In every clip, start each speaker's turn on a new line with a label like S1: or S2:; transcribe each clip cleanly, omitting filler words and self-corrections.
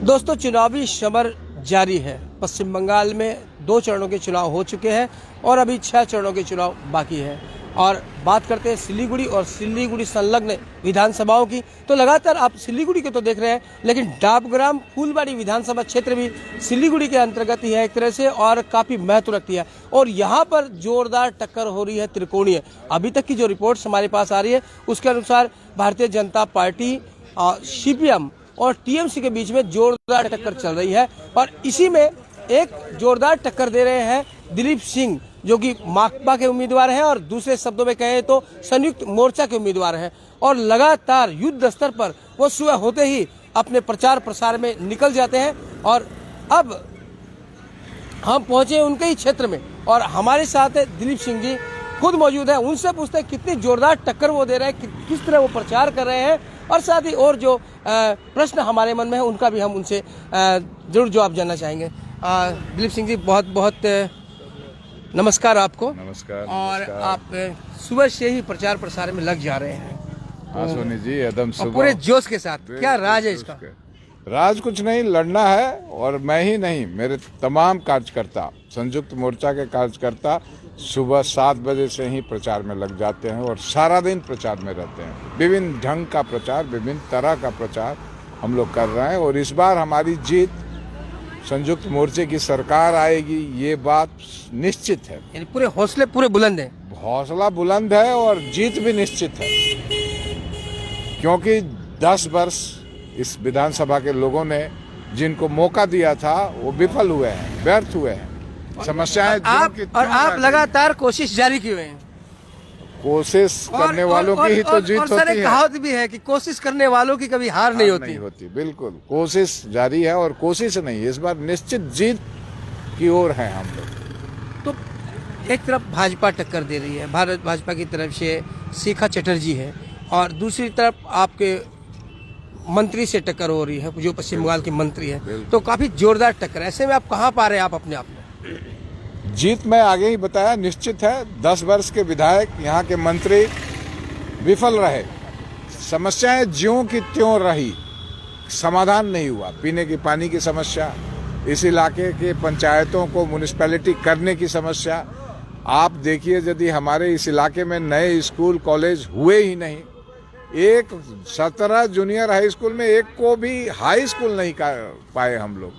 S1: दोस्तों, चुनावी समर जारी है। पश्चिम बंगाल में 2 चरणों के चुनाव हो चुके हैं और अभी 6 चरणों के चुनाव बाकी है। और बात करते हैं सिलीगुड़ी और सिलीगुड़ी संलग्न विधानसभाओं की, तो लगातार आप सिलीगुड़ी के तो देख रहे हैं, लेकिन डाबग्राम फूलबाड़ी विधानसभा क्षेत्र भी सिलीगुड़ी के अंतर्गत ही है एक तरह से, और काफ़ी महत्व रखती है। और यहाँ पर जोरदार टक्कर हो रही है, त्रिकोणीय। अभी तक की जो रिपोर्ट्स हमारे पास आ रही है उसके अनुसार भारतीय जनता पार्टी, CPM और TMC के बीच में जोरदार टक्कर चल रही है। और इसी में एक जोरदार टक्कर दे रहे हैं दिलीप सिंह, जो कि माकपा के उम्मीदवार हैं, और दूसरे शब्दों में कहें तो संयुक्त मोर्चा के उम्मीदवार हैं। और लगातार युद्ध स्तर पर वो सुबह होते ही अपने प्रचार प्रसार में निकल जाते हैं। और अब हम पहुंचे उनके ही क्षेत्र में और हमारे साथ दिलीप सिंह जी खुद मौजूद है। उनसे पूछते हैं कितनी जोरदार टक्कर वो दे रहे हैं, किस तरह वो प्रचार कर रहे हैं, और साथ ही और जो प्रश्न हमारे मन में है उनका भी हम उनसे जरूर जवाब जानना चाहेंगे। दिलीप सिंह जी, बहुत बहुत नमस्कार आपको।
S2: नमस्कार।
S1: और
S2: नमस्कार।
S1: आप सुबह से ही प्रचार प्रसार में लग जा रहे हैं।
S2: हाँ सोनी जी, एकदम सुबह
S1: पूरे जोश के साथ। क्या राज है इसका?
S2: राज कुछ नहीं, लड़ना है। और मैं ही नहीं, मेरे तमाम कार्यकर्ता, संयुक्त मोर्चा के कार्यकर्ता सुबह 7 बजे से ही प्रचार में लग जाते हैं और सारा दिन प्रचार में रहते हैं। विभिन्न ढंग का प्रचार, विभिन्न तरह का प्रचार हम लोग कर रहे हैं। और इस बार हमारी जीत, संयुक्त मोर्चे की सरकार आएगी, ये बात निश्चित है।
S1: यानी पूरे हौसले पूरे बुलंद हैं।
S2: हौसला बुलंद है और जीत भी निश्चित है, क्योंकि 10 वर्ष इस विधानसभा के लोगों ने जिनको मौका दिया था वो विफल हुए हैं, व्यर्थ हुए हैं। समस्याएं
S1: आप लगातार कोशिश जारी किए हैं।
S2: कोशिश करने वालों की ही तो जीत होती है।
S1: कहावत भी है कि कोशिश करने वालों की कभी हार नहीं होती।
S2: बिल्कुल, कोशिश जारी है और कोशिश नहीं, इस बार निश्चित जीत की ओर है हम लोग।
S1: तो एक तरफ भाजपा टक्कर दे रही है, भारत भाजपा की तरफ से शिखा चटर्जी है, और दूसरी तरफ आपके मंत्री से टक्कर हो रही है, जो पश्चिम बंगाल के मंत्री है। तो काफी जोरदार टक्कर। ऐसे में आप कहाँ पा रहे हैं आप अपने आप में?
S2: जीत मैं आगे ही बताया निश्चित है। 10 वर्ष के विधायक, यहाँ के मंत्री विफल रहे, समस्याएं ज्यों की त्यों रही, समाधान नहीं हुआ। पीने की पानी की समस्या, इस इलाके के पंचायतों को म्युनिसिपैलिटी करने की समस्या। आप देखिए, यदि हमारे इस इलाके में नए स्कूल कॉलेज हुए ही नहीं, 17 जूनियर हाई स्कूल में एक को भी हाई स्कूल नहीं कर पाए हम लोग,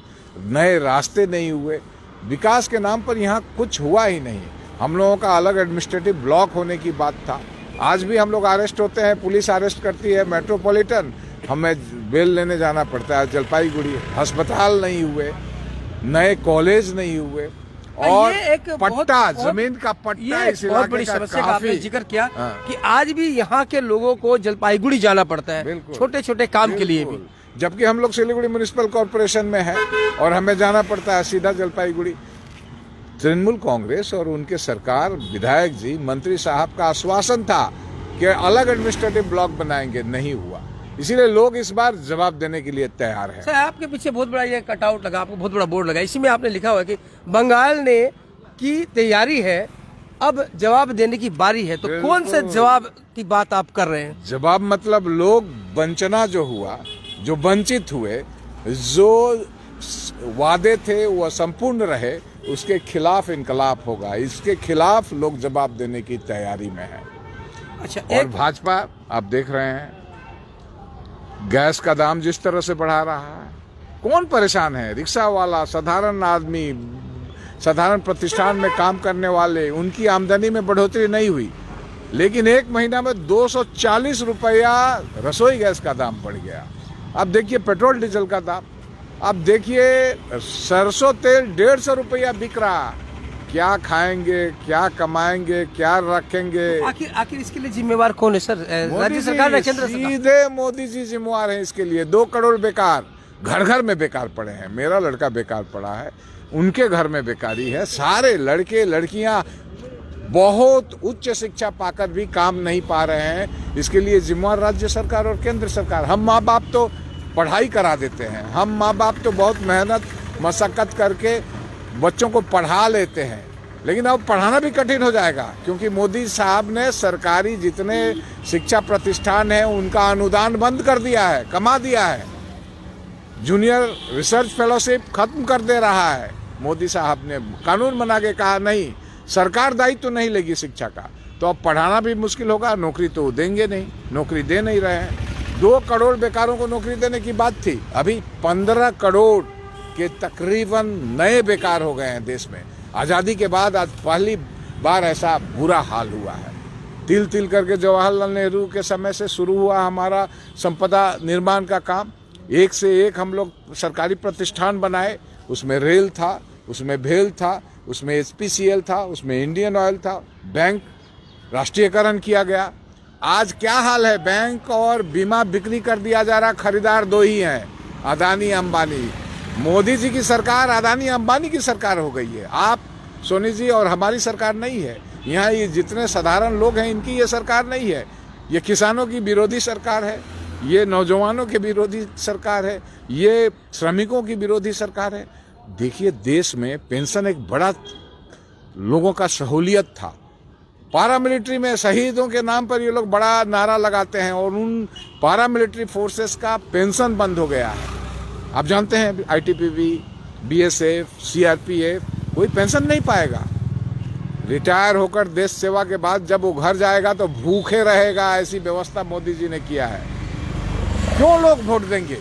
S2: नए रास्ते नहीं हुए, विकास के नाम पर यहाँ कुछ हुआ ही नहीं। हम लोगों का अलग एडमिनिस्ट्रेटिव ब्लॉक होने की बात था। आज भी हम लोग अरेस्ट होते हैं, पुलिस अरेस्ट करती है, मेट्रोपॉलिटन हमें बेल लेने जाना पड़ता है जलपाईगुड़ी। अस्पताल नहीं हुए, नए कॉलेज नहीं हुए, और पट्टा, जमीन का पट्टा, इस
S1: बहुत बड़ी समस्या का आपने जिक्र किया कि आज भी यहाँ के लोगों को जलपाईगुड़ी जाना पड़ता है छोटे छोटे काम के लिए भी,
S2: जबकि हम लोग सिलीगुड़ी म्युनिसिपल कॉर्पोरेशन में है और हमें जाना पड़ता है सीधा जलपाईगुड़ी। तृणमूल कांग्रेस और उनके सरकार, विधायक जी, मंत्री साहब का आश्वासन था कि अलग एडमिनिस्ट्रेटिव ब्लॉक बनाएंगे, नहीं हुआ। इसीलिए लोग इस बार जवाब देने के लिए तैयार है।
S1: सर, आपके पीछे बहुत बड़ा ये कटआउट लगा, आपको बहुत बड़ा बोर्ड लगा, इसी में आपने लिखा हुआ है कि बंगाल ने की तैयारी है, अब जवाब देने की बारी है। तो कौन से जवाब की बात आप कर रहे हैं?
S2: जवाब मतलब लोग वंचना जो हुआ, जो वंचित हुए, जो वादे थे वो असंपूर्ण रहे, उसके खिलाफ इनकलाब होगा। इसके खिलाफ लोग जवाब देने की तैयारी में है।
S1: अच्छा,
S2: और भाजपा आप देख रहे हैं, गैस का दाम जिस तरह से बढ़ा रहा है, कौन परेशान है? रिक्शा वाला, साधारण आदमी, साधारण प्रतिष्ठान में काम करने वाले, उनकी आमदनी में बढ़ोतरी नहीं हुई, लेकिन 1 महीना में 240 रुपया रसोई गैस का दाम बढ़ गया। अब देखिए पेट्रोल डीजल का दाम, अब देखिए सरसों तेल 150 रुपया बिक रहा। क्या खाएंगे, क्या कमाएंगे, क्या रखेंगे?
S1: आखिर इसके लिए जिम्मेवार कौन है सर? राज्य सरकार या केंद्र सरकार?
S2: सीधे मोदी जी जिम्मेवार हैं इसके लिए। 2 करोड़ बेकार घर घर में बेकार पड़े हैं। मेरा लड़का बेकार पड़ा है, उनके घर में बेकारी है। सारे लड़के लड़कियां बहुत उच्च शिक्षा पाकर भी काम नहीं पा रहे हैं। इसके लिए जिम्मेवार राज्य सरकार और केंद्र सरकार। हम माँ बाप तो पढ़ाई करा देते हैं, हम माँ बाप तो बहुत मेहनत मशक्कत करके बच्चों को पढ़ा लेते हैं, लेकिन अब पढ़ाना भी कठिन हो जाएगा, क्योंकि मोदी साहब ने सरकारी जितने शिक्षा प्रतिष्ठान हैं उनका अनुदान बंद कर दिया है, कमा दिया है। जूनियर रिसर्च फेलोशिप खत्म कर दे रहा है मोदी साहब ने। कानून बना के कहा नहीं, सरकार दायित्व तो नहीं लेगी शिक्षा का, तो अब पढ़ाना भी मुश्किल होगा, नौकरी तो देंगे नहीं, नौकरी दे नहीं रहे हैं। 2 करोड़ बेकारों को नौकरी देने की बात थी, अभी 15 करोड़ के तकरीबन नए बेकार हो गए हैं देश में। आज़ादी के बाद आज पहली बार ऐसा बुरा हाल हुआ है। तिल तिल करके जवाहरलाल नेहरू के समय से शुरू हुआ हमारा संपदा निर्माण का काम। एक से एक हम लोग सरकारी प्रतिष्ठान बनाए, उसमें रेल था, उसमें भेल था, उसमें एचपीसीएल था, उसमें इंडियन ऑयल था, बैंक राष्ट्रीयकरण किया गया। आज क्या हाल है, बैंक और बीमा बिक्री कर दिया जा रहा, खरीदार 2 ही हैं, अदानी अंबानी। मोदी जी की सरकार अदानी अंबानी की सरकार हो गई है। आप सोनी जी और हमारी सरकार नहीं है। यहाँ ये जितने साधारण लोग हैं इनकी ये सरकार नहीं है। ये किसानों की विरोधी सरकार है, ये नौजवानों के विरोधी सरकार है, ये श्रमिकों की विरोधी सरकार है। देखिए देश में पेंशन एक बड़ा लोगों का सहूलियत था। पारामिलिट्री में शहीदों के नाम पर ये लोग बड़ा नारा लगाते हैं और उन पारामिलिट्री फोर्सेस का पेंशन बंद हो गया है। आप जानते हैं आईटीबीपी, बीएसएफ, सीआरपीएफ कोई पेंशन नहीं पाएगा। रिटायर होकर देश सेवा के बाद जब वो घर जाएगा तो भूखे रहेगा, ऐसी व्यवस्था मोदी जी ने किया है। क्यों लोग वोट देंगे?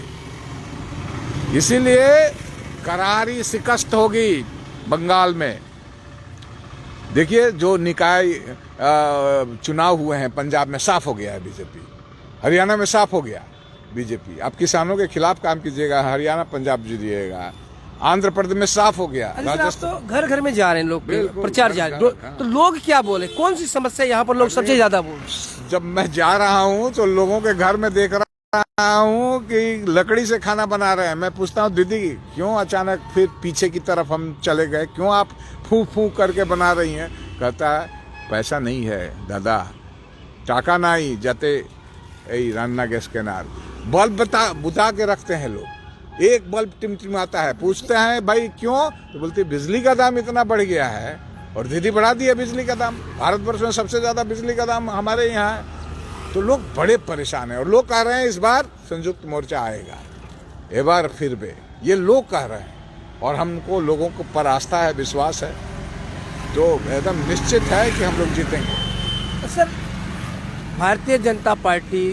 S2: इसीलिए करारी शिकस्त होगी बंगाल में। देखिए जो निकाय चुनाव हुए हैं पंजाब में साफ हो गया है बीजेपी, हरियाणा में साफ हो गया बीजेपी। आप किसानों के खिलाफ काम कीजिएगा, हरियाणा पंजाब जीतिएगा। आंध्र प्रदेश में साफ हो गया।
S1: राजस्थान तो घर घर में जा रहे हैं लोग, प्रचार जा रहे हैं, तो लोग क्या बोले, कौन सी समस्या यहाँ पर लोग सबसे ज्यादा बोले?
S2: जब मैं जा रहा हूँ तो लोगों के घर में देख रहा हूँ कि लकड़ी से खाना बना रहे हैं। मैं पूछता हूँ दीदी क्यों अचानक फिर पीछे की तरफ हम चले गए, क्यों आप फूंक फूंक करके बना रही हैं? कहता है पैसा नहीं है दादा, टाका नहीं जाते रान्ना गैस केनार। बल्ब बुता के रखते हैं लोग, एक बल्ब टिमटिमाता है, पूछते हैं भाई क्यों, तो बोलते बिजली का दाम इतना बढ़ गया है। और दीदी बढ़ा दिया बिजली का दाम, भारतवर्ष में सबसे ज्यादा बिजली का दाम हमारे यहाँ है। तो लोग बड़े परेशान हैं और लोग कह रहे हैं इस बार संयुक्त मोर्चा आएगा, एक बार फिर भी ये लोग कह रहे हैं और हमको लोगों को पर आस्था है, विश्वास है, तो एकदम निश्चित है कि हम लोग जीतेंगे।
S1: सर भारतीय जनता पार्टी,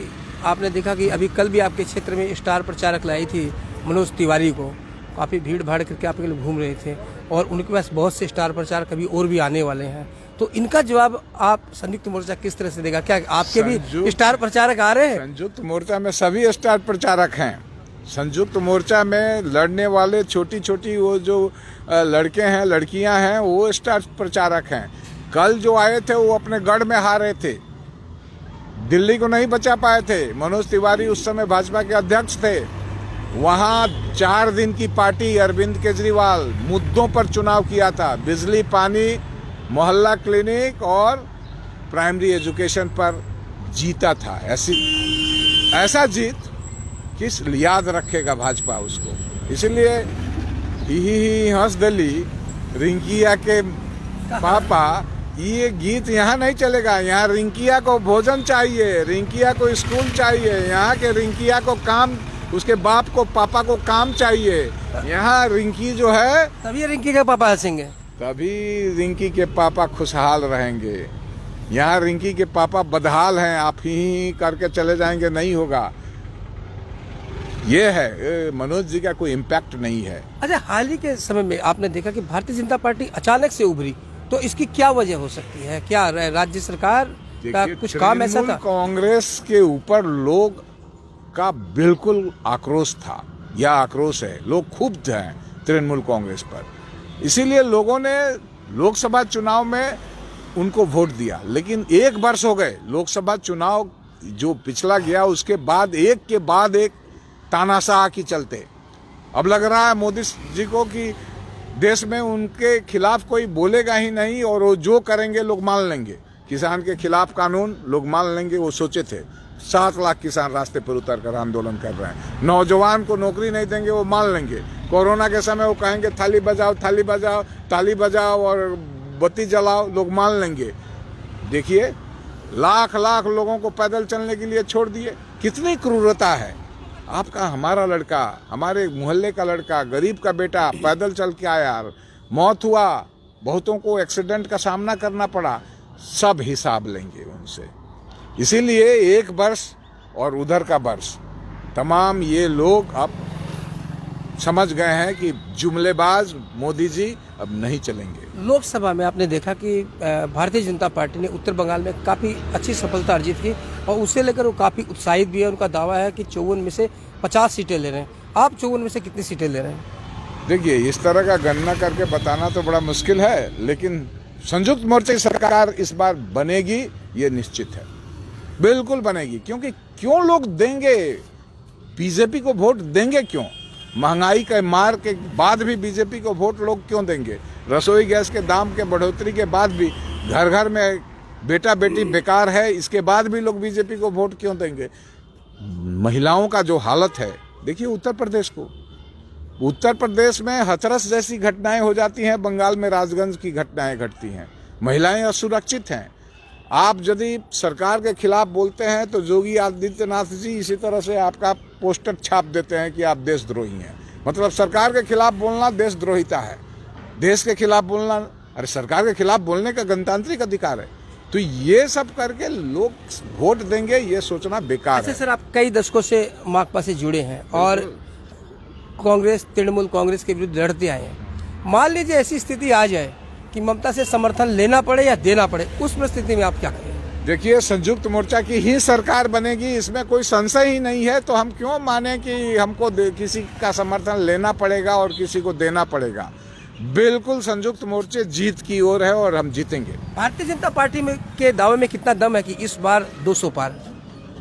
S1: आपने देखा कि अभी कल भी आपके क्षेत्र में स्टार प्रचारक लाई थी मनोज तिवारी को, काफ़ी भीड़ भाड़ करके आपके लोग घूम रहे थे और उनके पास बहुत से स्टार प्रचारक अभी और भी आने वाले हैं, तो इनका जवाब आप संयुक्त मोर्चा किस तरह से देगा? क्या आपके भी स्टार प्रचारक आ रहे हैं?
S2: संयुक्त मोर्चा में सभी स्टार प्रचारक हैं। संयुक्त मोर्चा में लड़ने वाले छोटी छोटी वो जो लड़के हैं लड़कियां हैं वो स्टार प्रचारक हैं। कल जो आए थे वो अपने गढ़ में हारे थे, दिल्ली को नहीं बचा पाए थे। मनोज तिवारी उस समय भाजपा के अध्यक्ष थे। वहां 4 दिन की पार्टी अरविंद केजरीवाल मुद्दों पर चुनाव किया था, बिजली, पानी, मोहल्ला क्लिनिक और प्राइमरी एजुकेशन पर जीता था। ऐसा जीत किस याद रखेगा भाजपा उसको? इसलिए ही हंस दली रिंकिया के पापा, ये गीत यहाँ नहीं चलेगा। यहाँ रिंकिया को भोजन चाहिए, रिंकिया को स्कूल चाहिए, यहाँ के रिंकिया को काम, उसके बाप को पापा को काम चाहिए। यहाँ रिंकी जो है,
S1: तभी रिंकी के पापा हंसेंगे,
S2: तभी रिंकी के पापा खुशहाल रहेंगे। यहाँ रिंकी के पापा बदहाल हैं, आप ही करके चले जाएंगे, नहीं होगा। ये है मनोज जी का कोई इम्पैक्ट नहीं है।
S1: अच्छा, हाल ही के समय में आपने देखा कि भारतीय जनता पार्टी अचानक से उभरी, तो इसकी क्या वजह हो सकती है? क्या राज्य सरकार का कुछ काम ऐसा था?
S2: कांग्रेस के ऊपर लोग का बिल्कुल आक्रोश था या आक्रोश है, लोग क्षुब्ध हैं तृणमूल कांग्रेस पर, इसीलिए लोगों ने लोकसभा चुनाव में उनको वोट दिया। लेकिन 1 वर्ष हो गए लोकसभा चुनाव जो पिछला गया, उसके बाद एक के बाद एक तानाशाह की चलते अब लग रहा है मोदी जी को कि देश में उनके खिलाफ कोई बोलेगा ही नहीं और वो जो करेंगे लोग मान लेंगे। किसान के खिलाफ कानून लोग मान लेंगे, वो सोचे थे। 7 लाख किसान रास्ते पर उतर कर आंदोलन कर रहे हैं। नौजवान को नौकरी नहीं देंगे, वो मान लेंगे। कोरोना के समय वो कहेंगे थाली बजाओ, थाली बजाओ, ताली बजाओ और बत्ती जलाओ, लोग मान लेंगे। देखिए लाख लाख लोगों को पैदल चलने के लिए छोड़ दिए, कितनी क्रूरता है। आपका हमारा लड़का, हमारे मोहल्ले का लड़का, गरीब का बेटा पैदल चल के आया, मौत हुआ, बहुतों को एक्सीडेंट का सामना करना पड़ा, सब हिसाब लेंगे उनसे। इसीलिए एक वर्ष और उधर का वर्ष, तमाम ये लोग अब समझ गए हैं कि जुमलेबाज मोदी जी अब नहीं चलेंगे।
S1: लोकसभा में आपने देखा कि भारतीय जनता पार्टी ने उत्तर बंगाल में काफ़ी अच्छी सफलता अर्जित की और उसे लेकर वो काफ़ी उत्साहित भी है। उनका दावा है कि 54 में से 50 सीटें ले रहे हैं। आप 54 में से कितनी सीटें ले रहे हैं?
S2: देखिए, इस तरह का गणना करके बताना तो बड़ा मुश्किल है, लेकिन संयुक्त मोर्चे की सरकार इस बार बनेगी, ये निश्चित है, बिल्कुल बनेगी। क्योंकि क्यों लोग देंगे बीजेपी को वोट, देंगे क्यों? महंगाई के मार के बाद भी बीजेपी को वोट लोग क्यों देंगे? रसोई गैस के दाम के बढ़ोतरी के बाद भी, घर घर में बेटा बेटी बेकार है, इसके बाद भी लोग बीजेपी को वोट क्यों देंगे? महिलाओं का जो हालत है, देखिए उत्तर प्रदेश को, उत्तर प्रदेश में हथरस जैसी घटनाएं हो जाती हैं, बंगाल में राजगंज की घटनाएं घटती हैं, महिलाएं असुरक्षित हैं। आप यदि सरकार के खिलाफ बोलते हैं तो योगी आदित्यनाथ जी इसी तरह से आपका पोस्टर छाप देते हैं कि आप देशद्रोही हैं। मतलब सरकार के खिलाफ बोलना देशद्रोहिता है, देश के खिलाफ बोलना, अरे सरकार के खिलाफ बोलने का गणतांत्रिक अधिकार है। तो ये सब करके लोग वोट देंगे, ये सोचना बेकार है।
S1: सर, आप कई दशकों से माकपा से जुड़े हैं और कांग्रेस, तृणमूल कांग्रेस के विरुद्ध लड़ते आए हैं। मान लीजिए ऐसी स्थिति आ जाए कि ममता से समर्थन लेना पड़े या देना पड़े, उस परिस्थिति में आप क्या करें?
S2: देखिए, संयुक्त मोर्चा की ही सरकार बनेगी, इसमें कोई संशय ही नहीं है। तो हम क्यों माने कि हमको किसी का समर्थन लेना पड़ेगा और किसी को देना पड़ेगा? बिल्कुल संयुक्त मोर्चे जीत की ओर है और हम जीतेंगे।
S1: भारतीय जनता पार्टी में के दावे में कितना दम है कि इस बार 200 पार?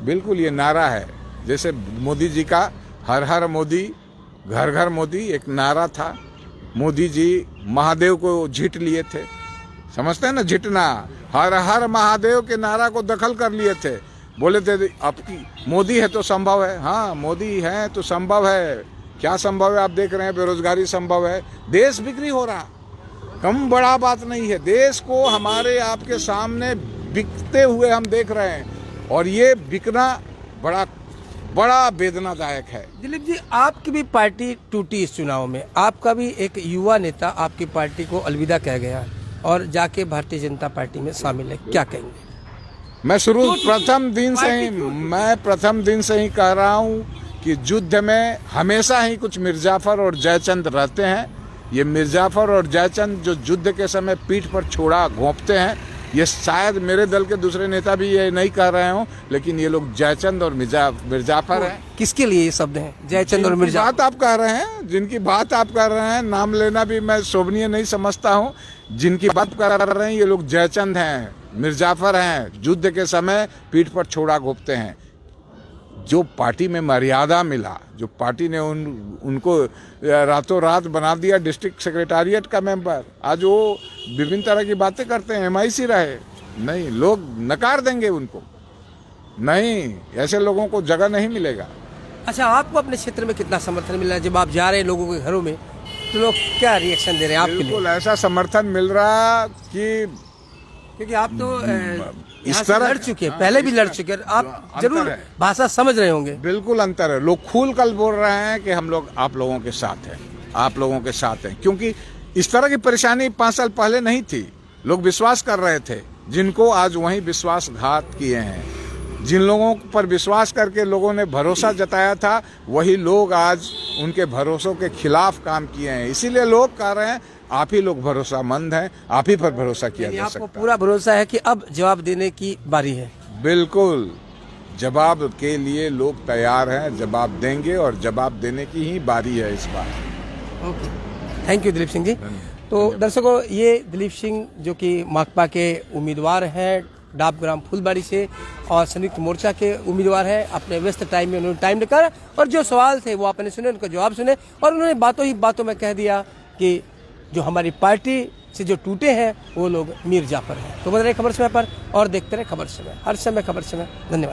S2: बिल्कुल, ये नारा है, जैसे मोदी जी का हर हर मोदी, घर घर मोदी एक नारा था। मोदी जी महादेव को झिट लिए थे, समझते हैं ना, झिटना, हर हर महादेव के नारा को दखल कर लिए थे। बोले थे अब मोदी है तो संभव है। हाँ, मोदी है तो संभव है। क्या संभव है? आप देख रहे हैं, बेरोजगारी संभव है, देश बिक्री हो रहा, कम बड़ा बात नहीं है। देश को हमारे आपके सामने बिकते हुए हम देख रहे हैं और ये बिकना बड़ा वेदनादायक है।
S1: दिलीप जी, आपकी भी पार्टी टूटी इस चुनाव में। आपका भी एक युवा नेता आपकी पार्टी को अलविदा कह गया और जाके भारतीय जनता पार्टी में शामिल है, क्या कहेंगे?
S2: मैं प्रथम दिन से ही कह रहा हूँ कि युद्ध में हमेशा ही कुछ मिर्जाफर और जयचंद रहते हैं। ये मिर्जाफर और जयचंद जो युद्ध के समय पीठ पर छोड़ा घोंपते हैं, ये शायद मेरे दल के दूसरे नेता भी ये नहीं कह रहे हों, लेकिन ये लोग जयचंद और मिर्जाफर हैं।
S1: किसके लिए ये शब्द हैं, जयचंद और मिर्जाफर?
S2: बात आप कह रहे हैं, जिनकी बात आप कर रहे हैं, नाम लेना भी मैं शोभनीय नहीं समझता हूँ। जिनकी बात कर रहे हैं, ये लोग जयचंद हैं, मिर्जाफर हैं, युद्ध के समय पीठ पर छोड़ा घोंपते हैं। जो पार्टी में मर्यादा मिला, जो पार्टी ने उनको रातों रात बना दिया डिस्ट्रिक्ट सेक्रेटेरिएट का मेंबर, आज वो विभिन्न तरह की बातें करते हैं। MIC रहे नहीं, लोग नकार देंगे उनको, नहीं, ऐसे लोगों को जगह नहीं मिलेगा।
S1: अच्छा, आपको अपने क्षेत्र में कितना समर्थन मिल रहा है? जब आप जा रहे हैं लोगों के घरों में तो लोग क्या रिएक्शन दे रहे हैं आपके लिए?
S2: बिल्कुल ऐसा समर्थन मिल रहा कि,
S1: क्योंकि आप तो इस तरह लड़ चुके हैं, पहले भी लड़ चुके हैं, आप जरूर भाषा समझ रहे होंगे।
S2: बिल्कुल अंतर है। लोग खुलकर बोल रहे हैं कि हम लोग आप लोगों के साथ हैं, आप लोगों के साथ हैं। क्योंकि इस तरह की परेशानी 5 साल पहले नहीं थी। लोग विश्वास कर रहे थे, जिनको आज वही विश्वासघात किए हैं। जिन लोगों पर विश्वास करके लोगों ने भरोसा जताया था, वही लोग आज उनके भरोसों के खिलाफ काम किए हैं। इसीलिए लोग कह रहे हैं आप ही लोग भरोसामंद हैं, आप ही पर भरोसा किया जा सकता है।
S1: आपको पूरा भरोसा है कि अब जवाब देने की बारी है? बिल्कुल,
S2: जवाब के लिए लोग तैयार हैं, जवाब देंगे और जवाब देने की ही बारी है इस बार।
S1: Okay, thank you Dilip Singh ji. तो दर्शकों, ये दिलीप सिंह जो कि माकपा के उम्मीदवार हैं डाबग्राम फुलबाड़ी से और संयुक्त मोर्चा के उम्मीदवार हैं। अपने व्यस्त टाइम में उन्होंने टाइम निकाला और जो सवाल थे वो आपने सुने, उनका जवाब सुने और उन्होंने बातों ही बातों में कह दिया कि जो हमारी पार्टी से जो टूटे हैं वो लोग मीर जाफर हैं। तो बने रहे खबर समय पर और देखते रहे खबर समय, हर समय खबर समय। धन्यवाद।